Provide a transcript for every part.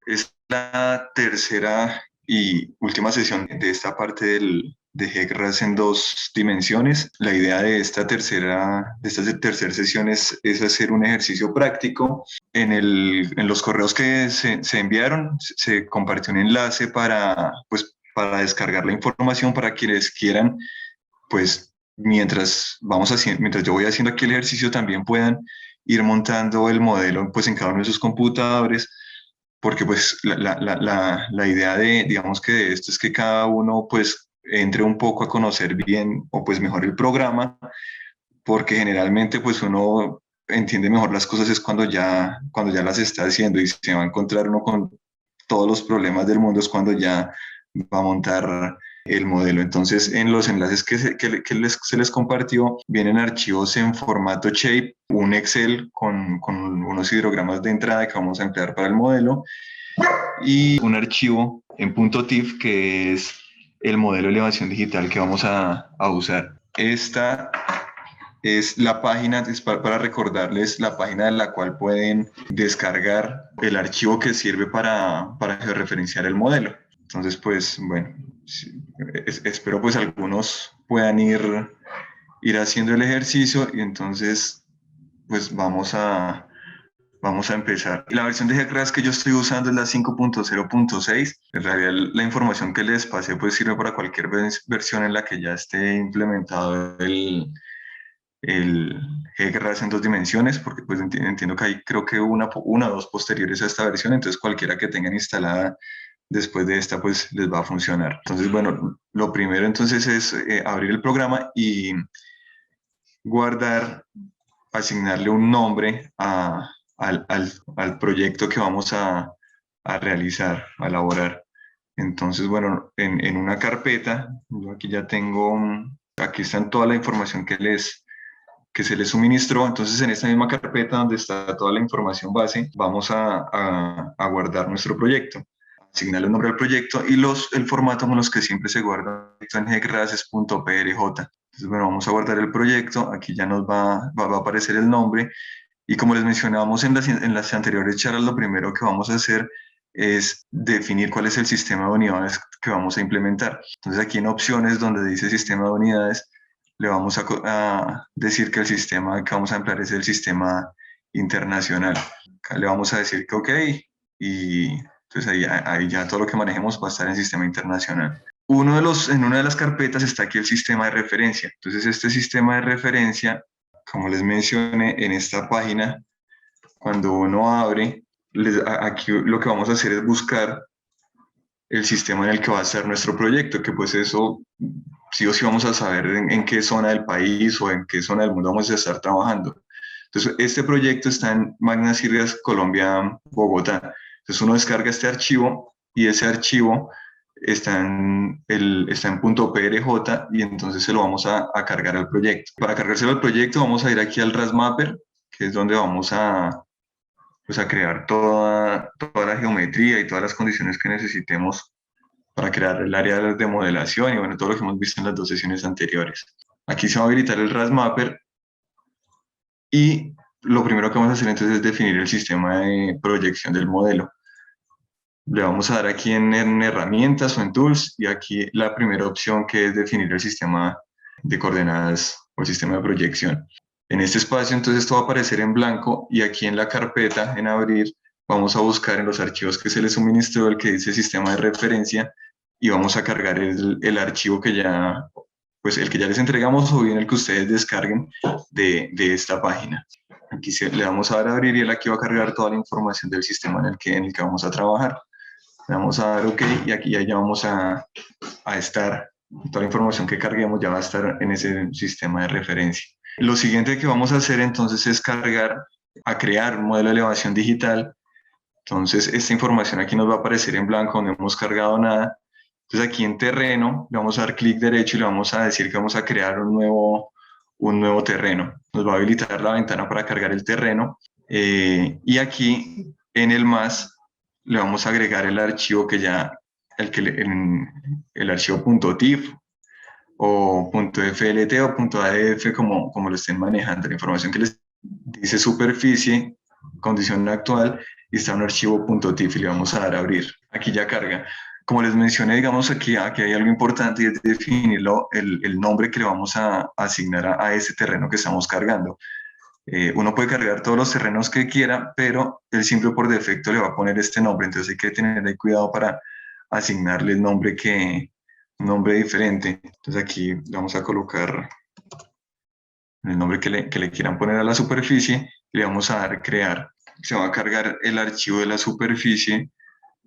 Es la tercera y última sesión de esta parte de GECRAS en dos dimensiones. La idea de esta tercera sesión es hacer un ejercicio práctico. En los correos que se enviaron se compartió un enlace para descargar la información para quienes quieran, pues mientras yo voy haciendo aquí el ejercicio, también puedan ir montando el modelo pues en cada uno de sus computadores, porque pues la idea digamos que de esto es que cada uno pues entre un poco a conocer bien o pues mejor el programa, porque generalmente pues uno entiende mejor las cosas es cuando ya las está haciendo y se va a encontrar uno con todos los problemas del mundo es cuando ya va a montar el modelo. Entonces, en los enlaces se les compartió, vienen archivos en formato shape, un Excel con unos hidrogramas de entrada que vamos a emplear para el modelo y un archivo en .tif que es el modelo de elevación digital que vamos a usar. Esta es la página, para recordarles la página de la cual pueden descargar el archivo que sirve para referenciar el modelo. Entonces, pues, bueno, espero pues algunos puedan ir haciendo el ejercicio y entonces, pues vamos a empezar. La versión de GCRAS que yo estoy usando es la 5.0.6. En realidad, la información que les pasé pues sirve para cualquier versión en la que ya esté implementado el GRAS en dos dimensiones, porque pues entiendo que hay creo que una o dos posteriores a esta versión, entonces cualquiera que tengan instalada después de esta pues les va a funcionar. Entonces, bueno, lo primero entonces es abrir el programa y guardar, asignarle un nombre al proyecto que vamos a realizar, a elaborar. Entonces, bueno, en una carpeta, yo aquí ya tengo, aquí están toda la información que se les suministró. Entonces, en esta misma carpeta donde está toda la información base, vamos a guardar nuestro proyecto, asignarle un nombre al proyecto y el formato con los que siempre se guarda en GCRAS es .prj. Entonces, bueno, vamos a guardar el proyecto, aquí ya nos va a aparecer el nombre y como les mencionábamos en las anteriores charlas, lo primero que vamos a hacer es definir cuál es el sistema de unidades que vamos a implementar. Entonces aquí en opciones donde dice sistema de unidades, le vamos a decir que el sistema que vamos a emplear es el sistema internacional. Acá le vamos a decir que OK y entonces ahí ya todo lo que manejemos va a estar en sistema internacional. En una de las carpetas está aquí el sistema de referencia. Entonces este sistema de referencia, como les mencioné en esta página, cuando uno abre, aquí lo que vamos a hacer es buscar el sistema en el que va a ser nuestro proyecto, que pues eso sí o sí vamos a saber en qué zona del país o en qué zona del mundo vamos a estar trabajando. Entonces, este proyecto está en Magna Sirias, Colombia, Bogotá. Entonces, uno descarga este archivo y ese archivo está en .prj y entonces se lo vamos a cargar al proyecto. Para cargárselo al proyecto vamos a ir aquí al RASmapper, que es donde vamos pues, a crear toda la geometría y todas las condiciones que necesitemos para crear el área de modelación y bueno, todo lo que hemos visto en las dos sesiones anteriores. Aquí se va a habilitar el RASmapper y lo primero que vamos a hacer entonces es definir el sistema de proyección del modelo. Le vamos a dar aquí en herramientas o en tools y aquí la primera opción que es definir el sistema de coordenadas o el sistema de proyección. En este espacio entonces esto va a aparecer en blanco y aquí en la carpeta en abrir vamos a buscar en los archivos que se les suministró el que dice sistema de referencia y vamos a cargar el archivo pues el que ya les entregamos o bien el que ustedes descarguen de esta página. Aquí le damos a dar a abrir y él aquí va a cargar toda la información del sistema en el que vamos a trabajar. Le vamos a dar OK y aquí ya vamos a estar. Toda la información que carguemos ya va a estar en ese sistema de referencia. Lo siguiente que vamos a hacer entonces es crear un modelo de elevación digital. Entonces esta información aquí nos va a aparecer en blanco, no hemos cargado nada. Entonces aquí en terreno le vamos a dar clic derecho y le vamos a decir que vamos a crear un nuevo terreno. Nos va a habilitar la ventana para cargar el terreno. Y aquí en el más le vamos a agregar el archivo el archivo .tif o .flt o .adf como lo estén manejando, la información que les dice superficie, condición actual y está un archivo .tif y le vamos a dar a abrir. Aquí ya carga. Como les mencioné, digamos aquí hay algo importante y es definirlo, el nombre que le vamos a asignar a ese terreno que estamos cargando. Uno puede cargar todos los terrenos que quiera, pero el simple por defecto le va a poner este nombre, entonces hay que tener ahí cuidado para asignarle un nombre diferente. Entonces aquí le vamos a colocar el nombre que le quieran poner a la superficie y le vamos a dar crear. Se va a cargar el archivo de la superficie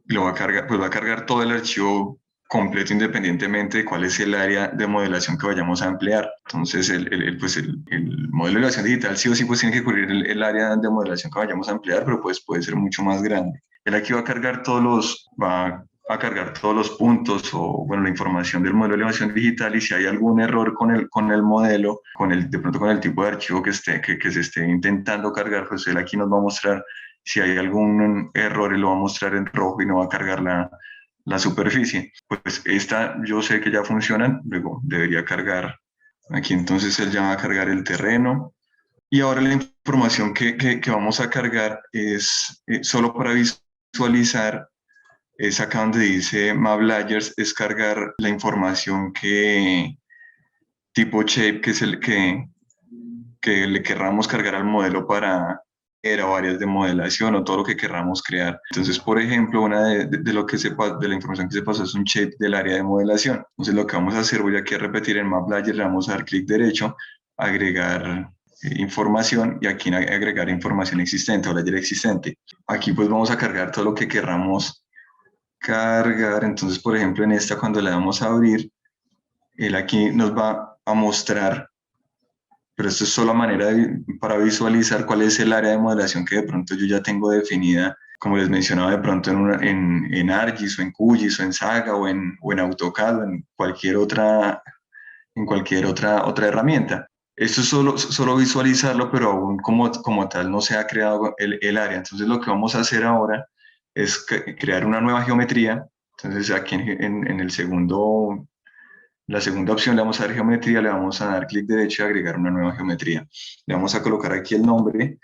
y lo va a cargar, pues va a cargar todo el archivo completo independientemente de cuál es el área de modelación que vayamos a emplear. Entonces, el modelo de elevación digital sí o sí pues tiene que cubrir el área de modelación que vayamos a emplear, pero pues puede ser mucho más grande. Él aquí va a cargar va a cargar todos los puntos o, bueno, la información del modelo de elevación digital y si hay algún error con el modelo, de pronto con el tipo de archivo que se esté intentando cargar, pues él aquí nos va a mostrar si hay algún error, él lo va a mostrar en rojo y no va a cargar la superficie. Pues esta yo sé que ya funcionan, luego debería cargar. Aquí entonces él ya va a cargar el terreno. Y ahora la información que vamos a cargar es solo para visualizar, es acá donde dice Map Layers, es cargar la información tipo shape que es el que le querramos cargar al modelo para era o áreas de modelación o todo lo que querramos crear. Entonces, por ejemplo, una de lo que de la información que se pasó es un shape del área de modelación. Entonces, lo que vamos a hacer, voy aquí a repetir en Map Layer, le vamos a dar clic derecho, agregar información y aquí en agregar información existente o layer existente. Aquí pues vamos a cargar todo lo que querramos cargar. Entonces, por ejemplo, en esta cuando le damos a abrir, él aquí nos va a mostrar, pero esto es solo manera para visualizar cuál es el área de modelación que de pronto yo ya tengo definida, como les mencionaba, de pronto en ArcGIS o en QGIS o en Saga o en AutoCAD o en cualquier otra herramienta. Esto es solo visualizarlo, pero aún como tal no se ha creado el área. Entonces lo que vamos a hacer ahora es crear una nueva geometría. Entonces aquí en el la segunda opción le vamos a dar geometría, le vamos a dar clic derecho y agregar una nueva geometría. Le vamos a colocar aquí el nombre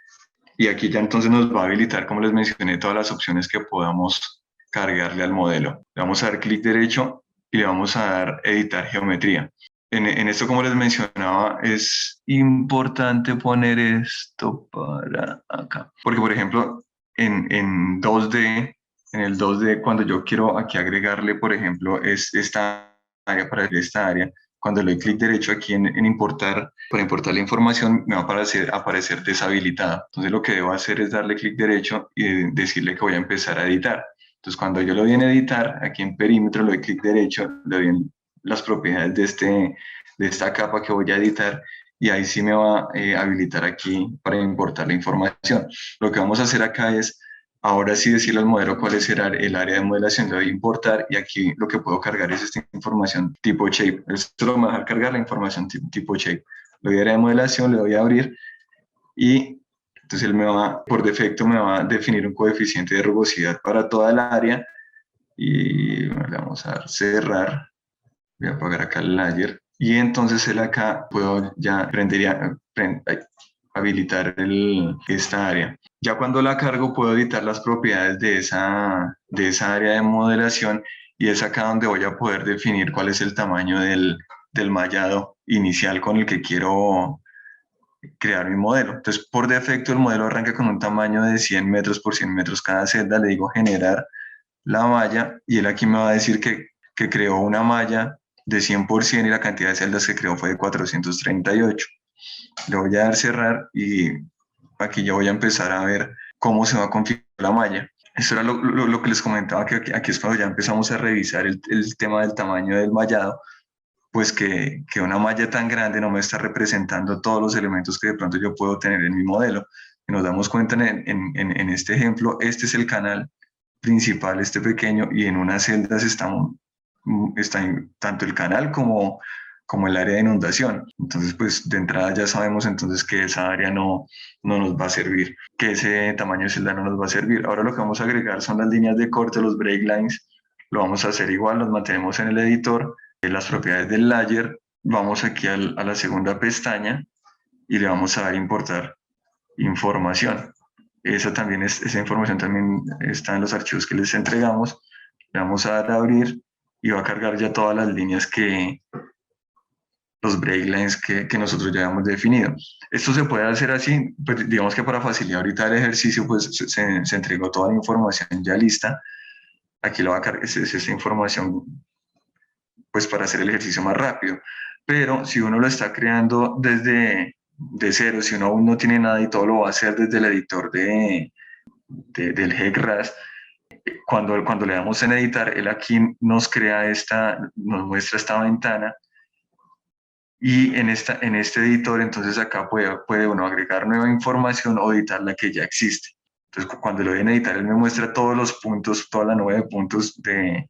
y aquí ya entonces nos va a habilitar, como les mencioné, todas las opciones que podamos cargarle al modelo. Le vamos a dar clic derecho y le vamos a dar editar geometría. En esto, como les mencionaba, es importante poner esto para acá. Porque, por ejemplo, en 2D, en el 2D, cuando yo quiero aquí agregarle, por ejemplo, es esta área para esta área, cuando le doy clic derecho aquí en importar, para importar la información, me va a aparecer deshabilitada. Entonces lo que debo hacer es darle clic derecho y decirle que voy a empezar a editar. Entonces cuando yo lo doy en editar, aquí en perímetro le doy clic derecho, le doy en las propiedades de esta capa que voy a editar y ahí sí me va a habilitar aquí para importar la información. Lo que vamos a hacer acá es ahora sí decirle al modelo cuál será el área de modelación, le doy a importar y aquí lo que puedo cargar es esta información tipo shape. Esto me va a dejar cargar la información tipo shape. Le doy a área de modelación, le doy a abrir y entonces él por defecto me va a definir un coeficiente de rugosidad para toda el área y le vamos a dar cerrar. Voy a apagar acá el layer y entonces él acá puedo ya habilitar esta área. Ya cuando la cargo puedo editar las propiedades de esa área de modelación y es acá donde voy a poder definir cuál es el tamaño del mallado inicial con el que quiero crear mi modelo. Entonces, por defecto, el modelo arranca con un tamaño de 100 metros por 100 metros cada celda. Le digo generar la malla y él aquí me va a decir que creó una malla de 100% y la cantidad de celdas que creó fue de 438. Le voy a dar cerrar y aquí ya voy a empezar a ver cómo se va a configurar la malla. Eso era lo que les comentaba, que aquí es cuando ya empezamos a revisar el tema del tamaño del mallado, pues que una malla tan grande no me está representando todos los elementos que de pronto yo puedo tener en mi modelo. Y nos damos cuenta en este ejemplo, este es el canal principal, este pequeño, y en unas celdas está tanto el canal como el área de inundación. Entonces, pues de entrada ya sabemos entonces que esa área no nos va a servir, que ese tamaño de celda no nos va a servir. Ahora lo que vamos a agregar son las líneas de corte, los break lines. Lo vamos a hacer igual, los mantenemos en el editor. Las propiedades del layer, vamos aquí a la segunda pestaña y le vamos a dar importar información. esa información también está en los archivos que les entregamos. Le vamos a dar a abrir y va a cargar ya todas las líneas los breaklines que nosotros ya hemos definido. Esto se puede hacer así, pues digamos que para facilitar ahorita el ejercicio, pues se entregó toda la información ya lista. Aquí lo va a cargar, es esta información pues para hacer el ejercicio más rápido. Pero si uno lo está creando de cero, si uno aún no tiene nada y todo lo va a hacer desde el editor del HEC-RAS, cuando le damos en editar, él aquí nos crea nos muestra esta ventana y en este editor, entonces acá puede uno agregar nueva información o editar la que ya existe. Entonces, cuando lo voy a editar, él me muestra todos los puntos, toda la nube de puntos de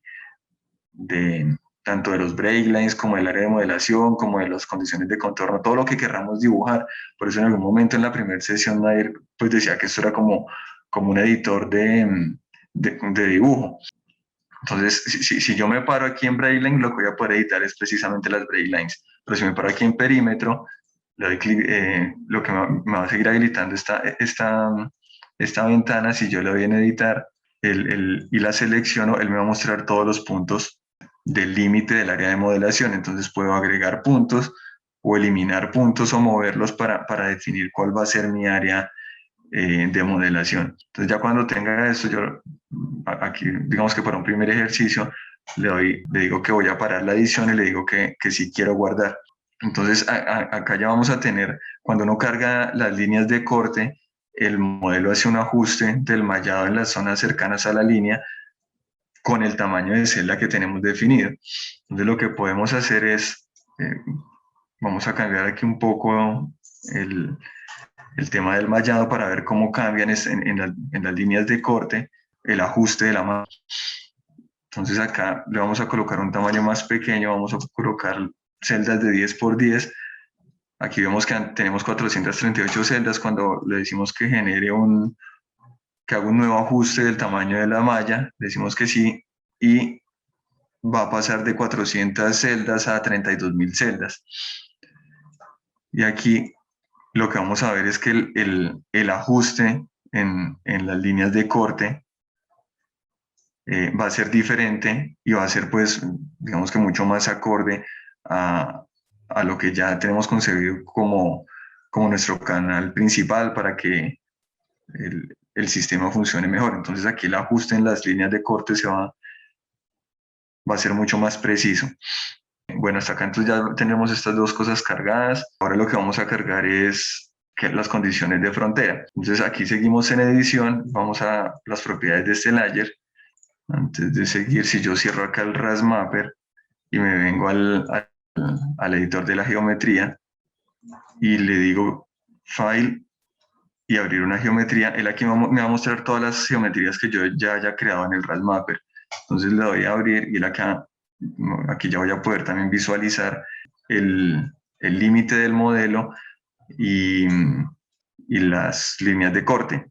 tanto de los breaklines como del área de modelación, como de las condiciones de contorno, todo lo que querramos dibujar. Por eso en algún momento en la primera sesión Nadir pues decía que esto era como un editor de dibujo. Entonces, si yo me paro aquí en Breakline, lo que voy a poder editar es precisamente las Breaklines. Pero si me paro aquí en perímetro, le doy clic, lo que me va a seguir habilitando esta ventana, si yo le doy en editar y la selecciono, él me va a mostrar todos los puntos del límite del área de modelación. Entonces puedo agregar puntos o eliminar puntos o moverlos para definir cuál va a ser mi área de modelación. Entonces ya cuando tenga esto, yo aquí digamos que para un primer ejercicio le digo que voy a parar la edición y le digo que sí quiero guardar. Entonces acá ya vamos a tener, cuando uno carga las líneas de corte, el modelo hace un ajuste del mallado en las zonas cercanas a la línea con el tamaño de celda que tenemos definido. Entonces lo que podemos hacer es, vamos a cambiar aquí un poco el tema del mallado para ver cómo cambian en las líneas de corte el ajuste de la malla. Entonces acá le vamos a colocar un tamaño más pequeño, vamos a colocar celdas de 10 por 10. Aquí vemos que tenemos 438 celdas. Cuando le decimos que que haga un nuevo ajuste del tamaño de la malla, decimos que sí y va a pasar de 400 celdas a 32.000 celdas. Y aquí lo que vamos a ver es que el ajuste en las líneas de corte va a ser diferente y va a ser, pues, digamos que mucho más acorde a lo que ya tenemos concebido como nuestro canal principal para que el sistema funcione mejor. Entonces aquí el ajuste en las líneas de corte va a ser mucho más preciso. Bueno, hasta acá entonces ya tenemos estas dos cosas cargadas. Ahora lo que vamos a cargar es las condiciones de frontera. Entonces aquí seguimos en edición, vamos a las propiedades de este layer. Antes de seguir, si yo cierro acá el RAS Mapper y me vengo al editor de la geometría y le digo File y abrir una geometría, él aquí me va a mostrar todas las geometrías que yo ya haya creado en el RAS Mapper. Entonces le doy a abrir y él aquí ya voy a poder también visualizar el límite del modelo y las líneas de corte.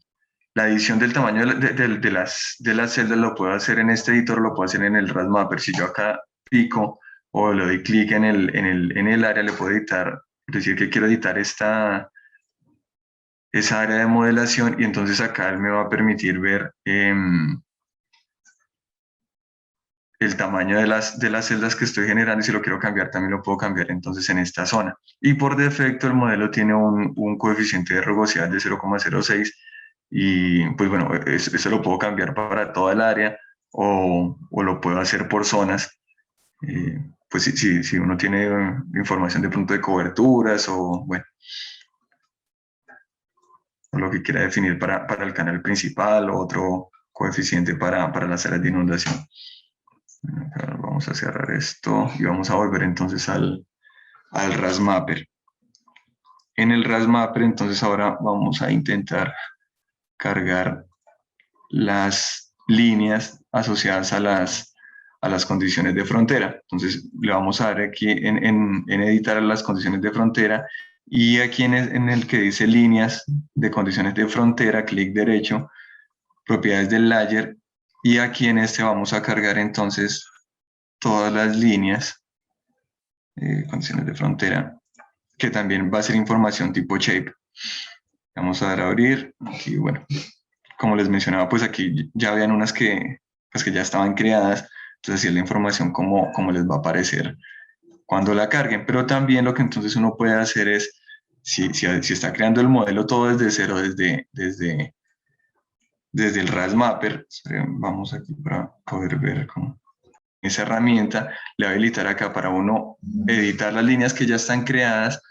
La edición del tamaño de las celdas lo puedo hacer en este editor, lo puedo hacer en el RAS Mapper. Si yo acá pico o le doy clic en el área, le puedo editar, decir que quiero editar esa área de modelación y entonces acá él me va a permitir ver el tamaño de las celdas que estoy generando y si lo quiero cambiar también lo puedo cambiar entonces en esta zona. Y por defecto el modelo tiene un coeficiente de rugosidad de 0,06 y pues bueno, eso lo puedo cambiar para toda el área o lo puedo hacer por zonas. Pues si uno tiene información de punto de coberturas o bueno, o lo que quiera definir para el canal principal o otro coeficiente para las áreas de inundación. Vamos a cerrar esto y vamos a volver entonces al RAS Mapper. En el RAS Mapper entonces ahora vamos a intentar cargar las líneas asociadas a las condiciones de frontera. Entonces le vamos a dar aquí en editar las condiciones de frontera y aquí en el que dice líneas de condiciones de frontera, clic derecho, propiedades del layer y aquí en este vamos a cargar entonces todas las líneas, condiciones de frontera, que también va a ser información tipo shape. Vamos a dar a abrir. Aquí, bueno, como les mencionaba, pues aquí ya habían unas que, pues que ya estaban creadas. Entonces, así es la información como les va a aparecer cuando la carguen. Pero también lo que entonces uno puede hacer es, si está creando el modelo todo desde cero, desde el RAS Mapper, vamos aquí para poder ver cómo esa herramienta le va a habilitar acá para uno editar las líneas que ya están creadas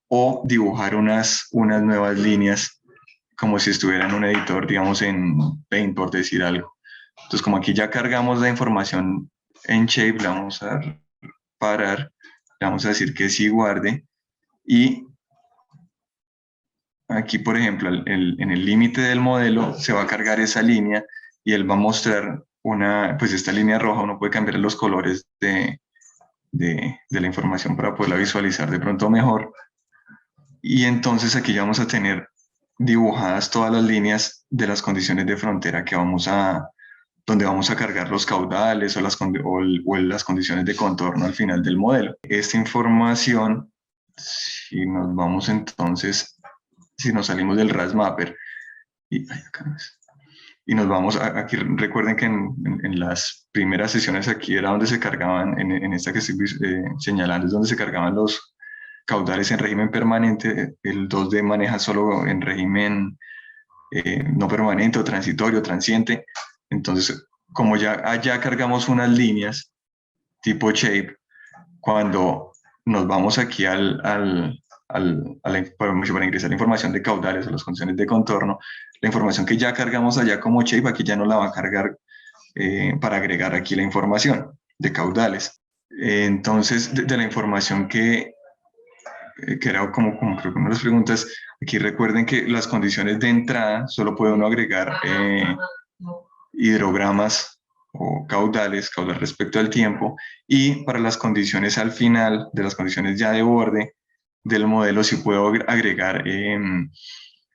o dibujar unas nuevas líneas como si estuviera en un editor, digamos en Paint, por decir algo. Entonces, como aquí ya cargamos la información en Shape, le vamos a parar, le vamos a decir que sí guarde y aquí, por ejemplo, en el límite del modelo se va a cargar esa línea y él va a mostrar pues esta línea roja, uno puede cambiar los colores de la información para poderla visualizar de pronto mejor. Y entonces aquí ya vamos a tener dibujadas todas las líneas de las condiciones de frontera donde vamos a cargar los caudales o las condiciones de contorno al final del modelo. Esta información, si nos vamos entonces, si nos salimos del RAS Mapper y nos vamos, aquí recuerden que en las primeras sesiones aquí era donde se cargaban, en esta que estoy señalando es donde se cargaban los caudales en régimen permanente, el 2D maneja solo en régimen no permanente o transitorio, transiente. Entonces, como ya allá cargamos unas líneas tipo shape, cuando nos vamos aquí para ingresar la información de caudales o las condiciones de contorno, la información que ya cargamos allá como shape, aquí ya no la va a cargar para agregar aquí la información de caudales. Entonces, de la información que era como creo que una de las preguntas, aquí recuerden que las condiciones de entrada solo puede uno agregar hidrogramas o caudales respecto al tiempo, y para las condiciones al final, de las condiciones ya de borde del modelo, sí puedo agregar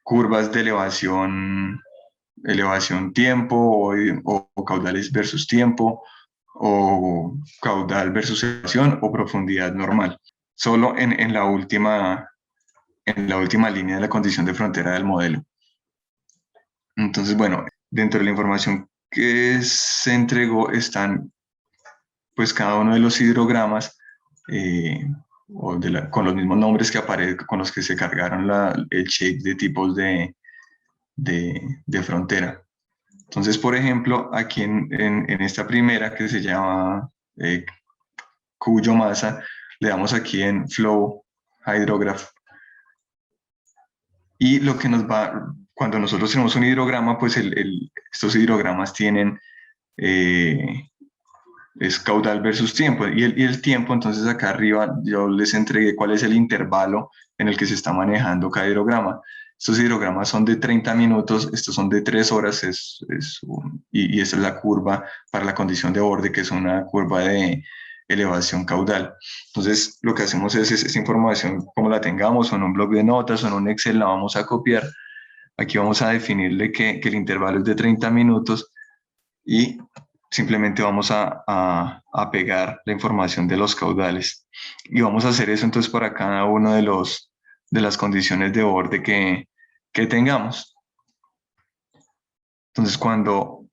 curvas de elevación tiempo o caudales versus tiempo o caudal versus elevación o profundidad normal. Solo en la última línea de la condición de frontera del modelo. Entonces, bueno, dentro de la información que se entregó están pues cada uno de los hidrogramas con los mismos nombres que aparecen, con los que se cargaron el shape de tipos de frontera. Entonces, por ejemplo, aquí en esta primera que se llama Cuyo Masa, le damos aquí en Flow Hydrograph. Y lo que nos va, cuando nosotros tenemos un hidrograma, pues estos hidrogramas tienen, es caudal versus tiempo. Y el tiempo, entonces acá arriba yo les entregué cuál es el intervalo en el que se está manejando cada hidrograma. Estos hidrogramas son de 30 minutos, estos son de 3 horas, y esta es la curva para la condición de borde, que es una curva de elevación caudal. Entonces, lo que hacemos es esa información, como la tengamos, o en un bloc de notas, o en un Excel, la vamos a copiar. Aquí vamos a definirle que el intervalo es de 30 minutos y simplemente vamos a pegar la información de los caudales. Y vamos a hacer eso entonces para cada uno de las condiciones de borde que tengamos. Entonces, cuando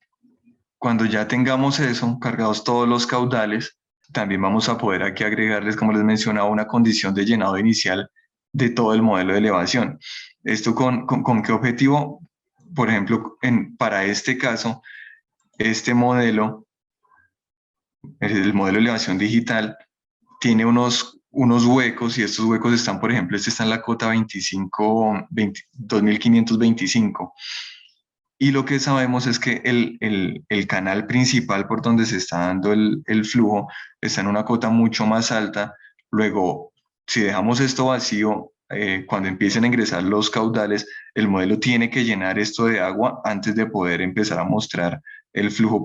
ya tengamos eso, cargados todos los caudales, también vamos a poder aquí agregarles, como les mencionaba, una condición de llenado inicial de todo el modelo de elevación. ¿Esto con qué objetivo? Por ejemplo, para este caso, este modelo, el modelo de elevación digital, tiene unos huecos, y estos huecos están, por ejemplo, este está en la cota 2525. Y lo que sabemos es que el canal principal por donde se está dando el flujo está en una cota mucho más alta. Luego, si dejamos esto vacío, cuando empiecen a ingresar los caudales, el modelo tiene que llenar esto de agua antes de poder empezar a mostrar el flujo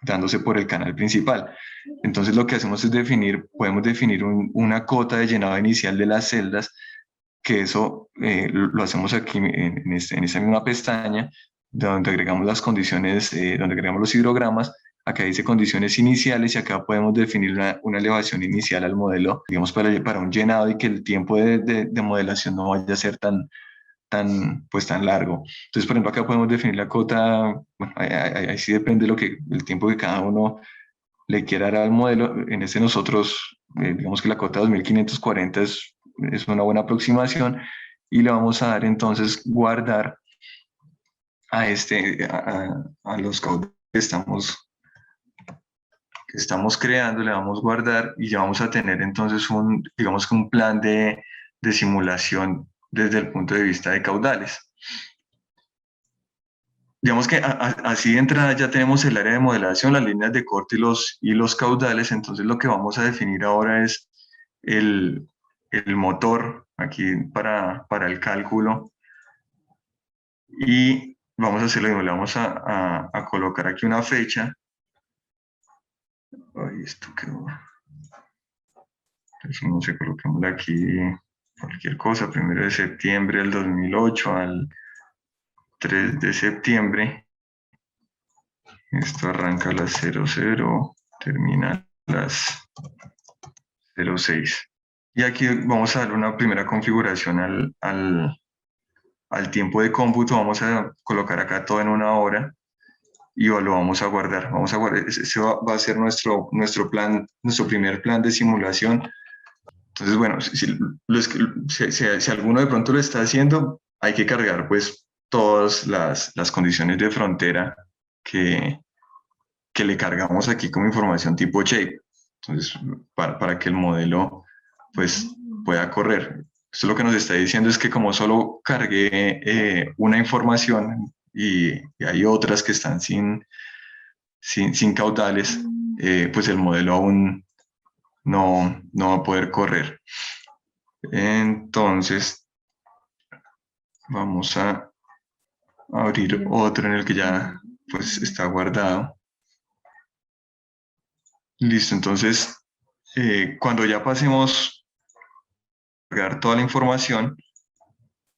dándose por el canal principal. Entonces, lo que hacemos es podemos definir una cota de llenado inicial de las celdas, que eso lo hacemos aquí en esta misma pestaña, donde agregamos las condiciones, donde agregamos los hidrogramas. Acá dice condiciones iniciales y acá podemos definir una elevación inicial al modelo, digamos, para un llenado y que el tiempo de modelación no vaya a ser pues, tan largo. Entonces, por ejemplo, acá podemos definir la cota, bueno, ahí sí depende el tiempo que cada uno le quiera dar al modelo. En este nosotros, digamos que la cota 2540 es una buena aproximación y le vamos a dar entonces guardar a los caudales que estamos creando, le vamos a guardar y ya vamos a tener entonces digamos que un plan de simulación desde el punto de vista de caudales. Digamos que así de entrada ya tenemos el área de modelación, las líneas de corte y los caudales, entonces lo que vamos a definir ahora es el, el motor aquí para el cálculo y vamos a hacerlo mismo, le vamos a colocar aquí una fecha. Ay, esto quedó. Entonces, no sé, coloquémosle aquí cualquier cosa, 1 de septiembre del 2008 al 3 de septiembre. Esto arranca a las 00, termina a las 06. Y aquí vamos a darle una primera configuración al tiempo de cómputo. Vamos a colocar acá todo en 1 hora y lo vamos a guardar. Vamos a guardar. Ese va a ser nuestro plan, nuestro primer plan de simulación. Entonces, bueno, si alguno de pronto lo está haciendo, hay que cargar pues todas las condiciones de frontera que, que le cargamos aquí como información tipo shape. Entonces, para que el modelo pues pueda correr. Esto lo que nos está diciendo es que como solo cargué una información y hay otras que están sin caudales, pues el modelo aún no va a poder correr. Entonces, vamos a abrir otro en el que ya pues está guardado. Listo, entonces cuando ya pasemos a cargar toda la información,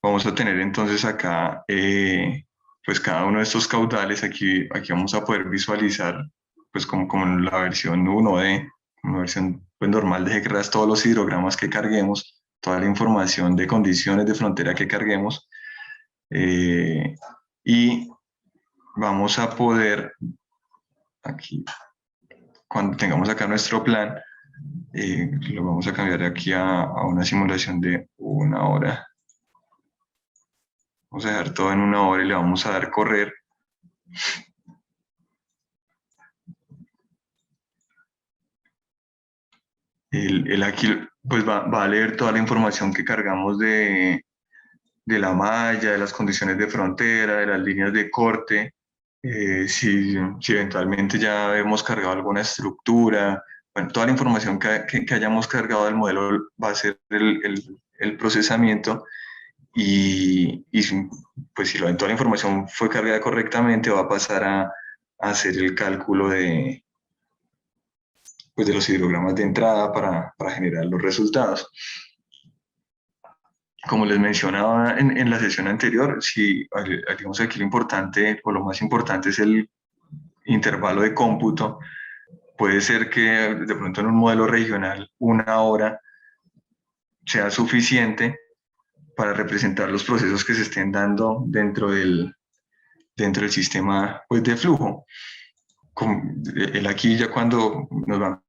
vamos a tener entonces acá pues cada uno de estos caudales. Aquí vamos a poder visualizar pues como en la versión 1D, una versión pues, normal de GRAS, todos los hidrogramas que carguemos, toda la información de condiciones de frontera que carguemos. Y vamos a poder, aquí, cuando tengamos acá nuestro plan, lo vamos a cambiar aquí a una simulación de 1 hora. Vamos a dejar todo en 1 hora y le vamos a dar correr. Él aquí pues va a leer toda la información que cargamos de la malla, de las condiciones de frontera, de las líneas de corte, si eventualmente ya hemos cargado alguna estructura, bueno, toda la información que hayamos cargado del modelo va a ser el procesamiento y pues si toda la información fue cargada correctamente va a pasar a hacer el cálculo pues de los hidrogramas de entrada para generar los resultados. Como les mencionaba en la sesión anterior, si digamos aquí lo importante o lo más importante es el intervalo de cómputo, puede ser que de pronto en un modelo regional 1 hora sea suficiente para representar los procesos que se estén dando dentro del sistema pues, de flujo. El aquí ya cuando nos van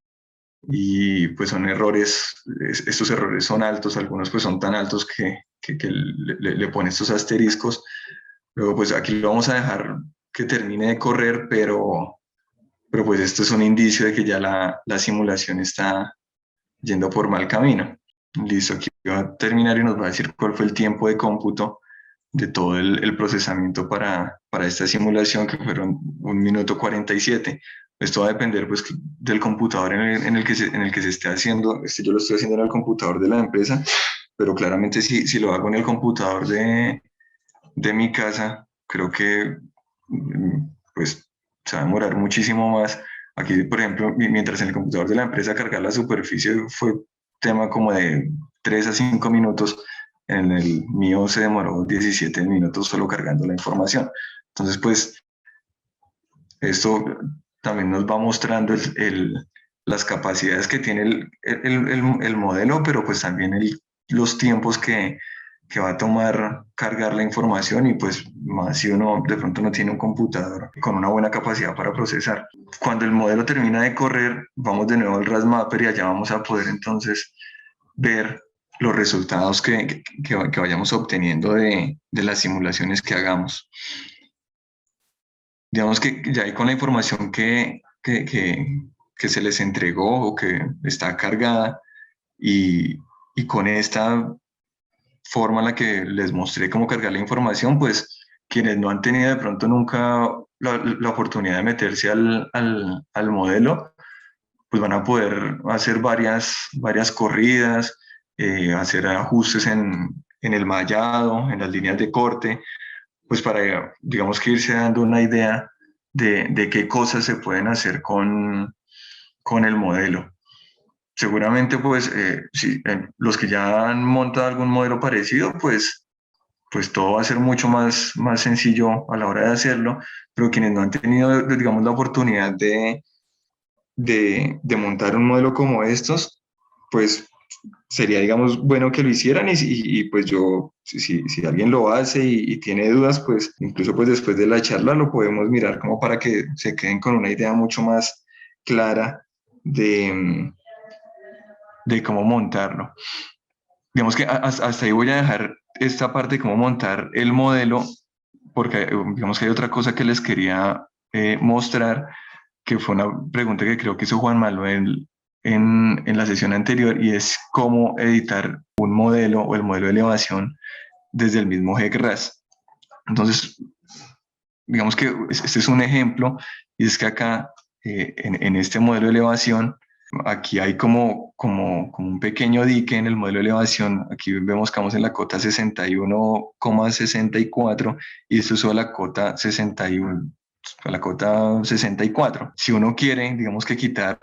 y pues son errores, estos errores son altos, algunos pues son tan altos que le ponen estos asteriscos. Luego pues aquí lo vamos a dejar que termine de correr, pero pues esto es un indicio de que ya la simulación está yendo por mal camino. Listo, aquí va a terminar y nos va a decir cuál fue el tiempo de cómputo de todo el procesamiento para esta simulación, que fueron 1 minuto 47. Esto va a depender pues, del computador en el que se esté haciendo. Yo lo estoy haciendo en el computador de la empresa, pero claramente si lo hago en el computador de mi casa, creo que pues, se va a demorar muchísimo más. Aquí, por ejemplo, mientras en el computador de la empresa cargar la superficie fue tema como de 3 a 5 minutos, en el mío se demoró 17 minutos solo cargando la información. Entonces, pues, esto también nos va mostrando las capacidades que tiene el modelo, pero pues también los tiempos que que va a tomar cargar la información y pues más si uno de pronto no tiene un computador con una buena capacidad para procesar. Cuando el modelo termina de correr, vamos de nuevo al RASMapper y allá vamos a poder entonces ver los resultados que vayamos obteniendo de las simulaciones que hagamos. Digamos que ya ahí con la información que se les entregó o que está cargada y con esta forma en la que les mostré cómo cargar la información, pues quienes no han tenido de pronto nunca la oportunidad de meterse al modelo, pues van a poder hacer varias corridas, hacer ajustes en el mallado, en las líneas de corte, pues para, digamos que irse dando una idea de qué cosas se pueden hacer con el modelo. Seguramente, pues, si, los que ya han montado algún modelo parecido, pues todo va a ser mucho más sencillo a la hora de hacerlo, pero quienes no han tenido, digamos, la oportunidad de montar un modelo como estos, pues sería, digamos, bueno que lo hicieran y, pues yo, si alguien lo hace y tiene dudas, pues incluso pues después de la charla lo podemos mirar como para que se queden con una idea mucho más clara de cómo montarlo. Digamos que hasta ahí voy a dejar esta parte de cómo montar el modelo, porque digamos que hay otra cosa que les quería mostrar, que fue una pregunta que creo que hizo Juan Manuel en la sesión anterior, y es cómo editar un modelo o el modelo de elevación desde el mismo GEC-RAS. Entonces, digamos que este es un ejemplo, y es que acá, en este modelo de elevación, aquí hay como un pequeño dique en el modelo de elevación. Aquí vemos que vamos en la cota 61,64 y esto es a la cota 61, a la cota 64. Si uno quiere, digamos que quitar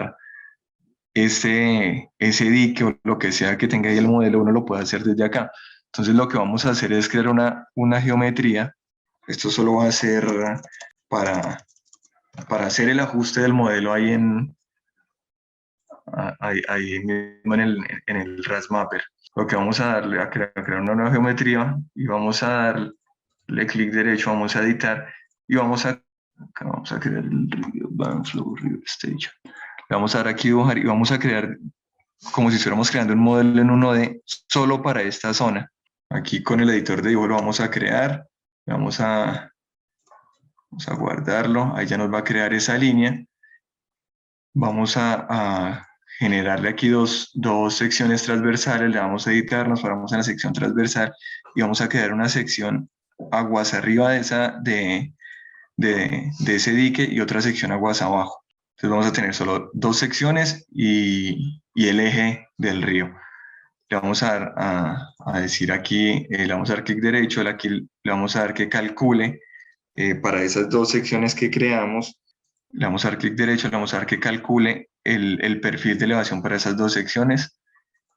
ese dique o lo que sea que tenga ahí el modelo, uno lo puede hacer desde acá. Entonces lo que vamos a hacer es crear una geometría. Esto solo va a ser para, para hacer el ajuste del modelo ahí mismo en el RASMapper. Lo que vamos a darle a crear una nueva geometría y vamos a darle clic derecho, vamos a editar y vamos a crear el Band Flow River Station. Le vamos a dar aquí dibujar y vamos a crear como si estuviéramos creando un modelo en 1D solo para esta zona. Aquí con el editor de dibujo lo vamos a crear, vamos a guardarlo, ahí ya nos va a crear esa línea. Vamos a generarle aquí dos secciones transversales, le vamos a editar, nos paramos en la sección transversal y vamos a crear una sección aguas arriba de ese dique y otra sección aguas abajo. Entonces vamos a tener solo dos secciones y el eje del río. Le vamos a dar a decir aquí, le vamos a dar clic derecho, aquí le vamos a dar que calcule para esas dos secciones que creamos. Le vamos a dar clic derecho, le vamos a dar que calcule el perfil de elevación para esas dos secciones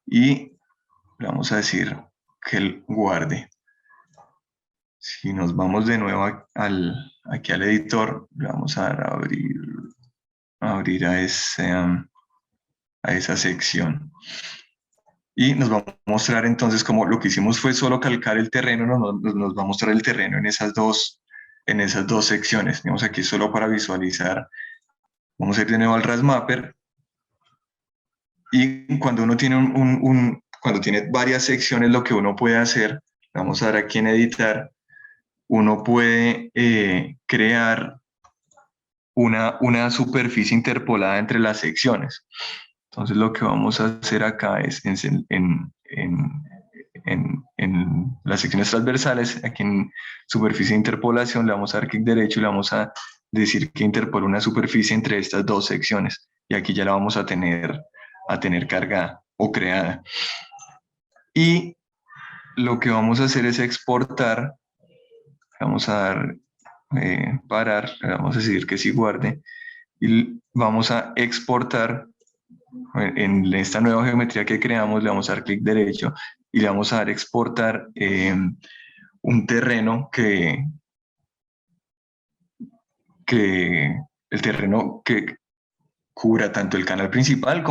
y le vamos a decir que él guarde. Si nos vamos de nuevo aquí al editor, le vamos a dar a abrir a esa sección. Y nos va a mostrar entonces como lo que hicimos fue solo calcar el terreno, nos va a mostrar el terreno en esas dos secciones. Tenemos aquí solo para visualizar. Vamos a ir de nuevo al RASMapper. Y cuando uno tiene cuando tiene varias secciones, lo que uno puede hacer, vamos a dar aquí en editar, uno puede crear una superficie interpolada entre las secciones. Entonces lo que vamos a hacer acá es en las secciones transversales, aquí en superficie de interpolación, le vamos a dar clic derecho y le vamos a decir que interpole una superficie entre estas dos secciones. Y aquí ya la vamos a tener cargada o creada. Y lo que vamos a hacer es exportar, vamos a dar parar, vamos a decir que sí guarde, y vamos a exportar en esta nueva geometría que creamos, le vamos a dar clic derecho y le vamos a dar exportar un terreno que el terreno que cubra tanto el canal principal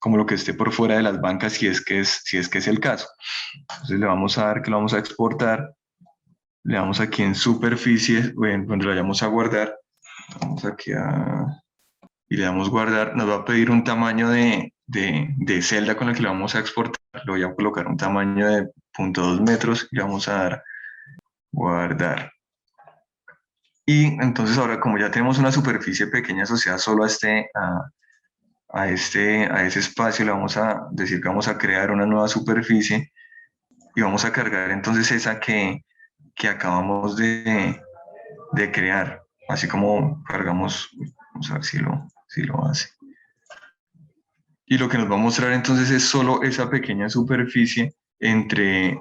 como lo que esté por fuera de las bancas, si es que es el caso. Entonces le vamos a dar que lo vamos a exportar, le damos aquí en superficie, donde lo vayamos a guardar, vamos aquí y le damos guardar, nos va a pedir un tamaño de celda con el que lo vamos a exportar, le voy a colocar un tamaño de 0.2 metros y le vamos a dar guardar. Y entonces ahora, como ya tenemos una superficie pequeña asociada solo a ese espacio, le vamos a decir que vamos a crear una nueva superficie y vamos a cargar entonces esa que acabamos de crear, así como cargamos, vamos a ver si lo hace. Y lo que nos va a mostrar entonces es solo esa pequeña superficie entre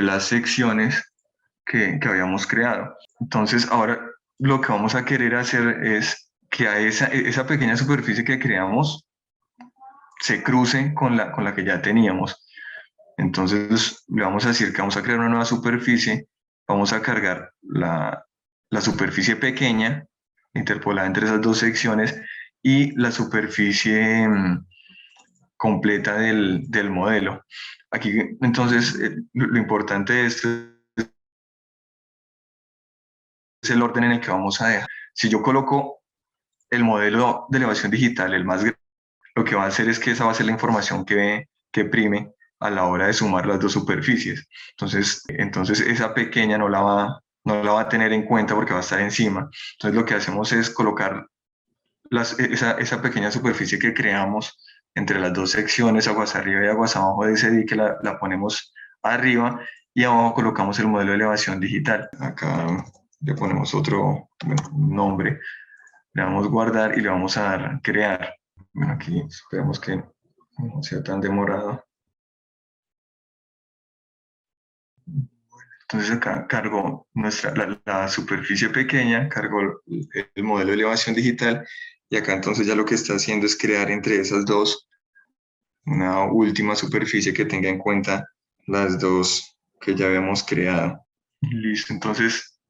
las secciones que habíamos creado. Entonces ahora lo que vamos a querer hacer es que a esa pequeña superficie que creamos se cruce con la que ya teníamos. Entonces le vamos a decir que vamos a crear una nueva superficie, vamos a cargar la superficie pequeña interpolada entre esas dos secciones y la superficie completa del modelo. Aquí entonces lo importante de esto es el orden en el que vamos a dejar. Si yo coloco el modelo de elevación digital, el más grande, lo que va a hacer es que esa va a ser la información que prime a la hora de sumar las dos superficies. Entonces esa pequeña no la va a tener en cuenta porque va a estar encima. Entonces lo que hacemos es colocar esa pequeña superficie que creamos entre las dos secciones, aguas arriba y aguas abajo de ese dique, la ponemos arriba y abajo colocamos el modelo de elevación digital. Acá le ponemos otro nombre, le damos guardar y le vamos a dar crear. Bueno, aquí esperemos que no sea tan demorado. Entonces acá cargo la superficie pequeña, cargo el modelo de elevación digital y acá entonces ya lo que está haciendo es crear entre esas dos una última superficie que tenga en cuenta las dos que ya habíamos creado. Listo, entonces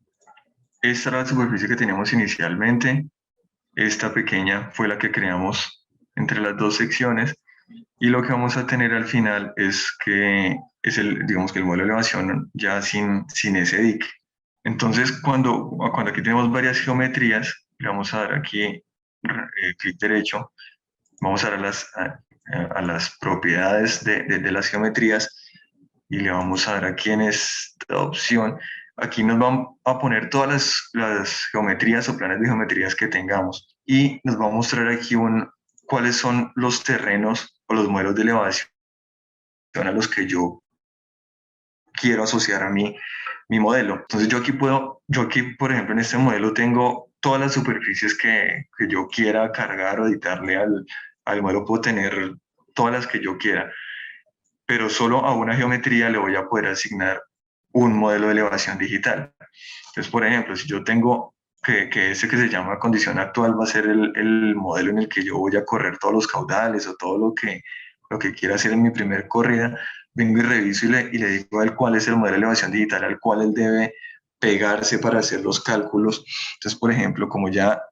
esta era la superficie que teníamos inicialmente, esta pequeña fue la que creamos entre las dos secciones y lo que vamos a tener al final digamos que el modelo de elevación ya sin ese dique. Entonces, cuando aquí tenemos varias geometrías, le vamos a dar aquí clic derecho, vamos a dar a las propiedades de las geometrías y le vamos a dar aquí en esta opción. Aquí nos van a poner todas las geometrías o planes de geometrías que tengamos y nos va a mostrar aquí cuáles son los terrenos o los modelos de elevación a los que yo quiero asociar a mi modelo. Entonces yo aquí, por ejemplo, en este modelo tengo todas las superficies que yo quiera cargar o editarle al modelo, puedo tener todas las que yo quiera, pero solo a una geometría le voy a poder asignar un modelo de elevación digital. Entonces, por ejemplo, si yo tengo que ese que se llama condición actual va a ser el modelo en el que yo voy a correr todos los caudales o todo lo que quiera hacer en mi primer corrida, vengo y reviso y le digo a él cuál es el modelo de elevación digital al cual él debe pegarse para hacer los cálculos. Entonces, por ejemplo, como ya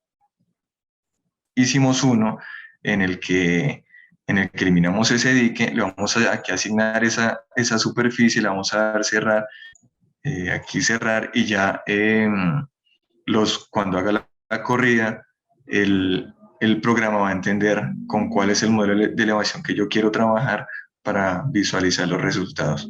hicimos uno en el que eliminamos ese dique, le vamos a aquí asignar esa superficie, le vamos a dar cerrar, aquí cerrar y ya cuando haga la corrida, el programa va a entender con cuál es el modelo de elevación que yo quiero trabajar para visualizar los resultados.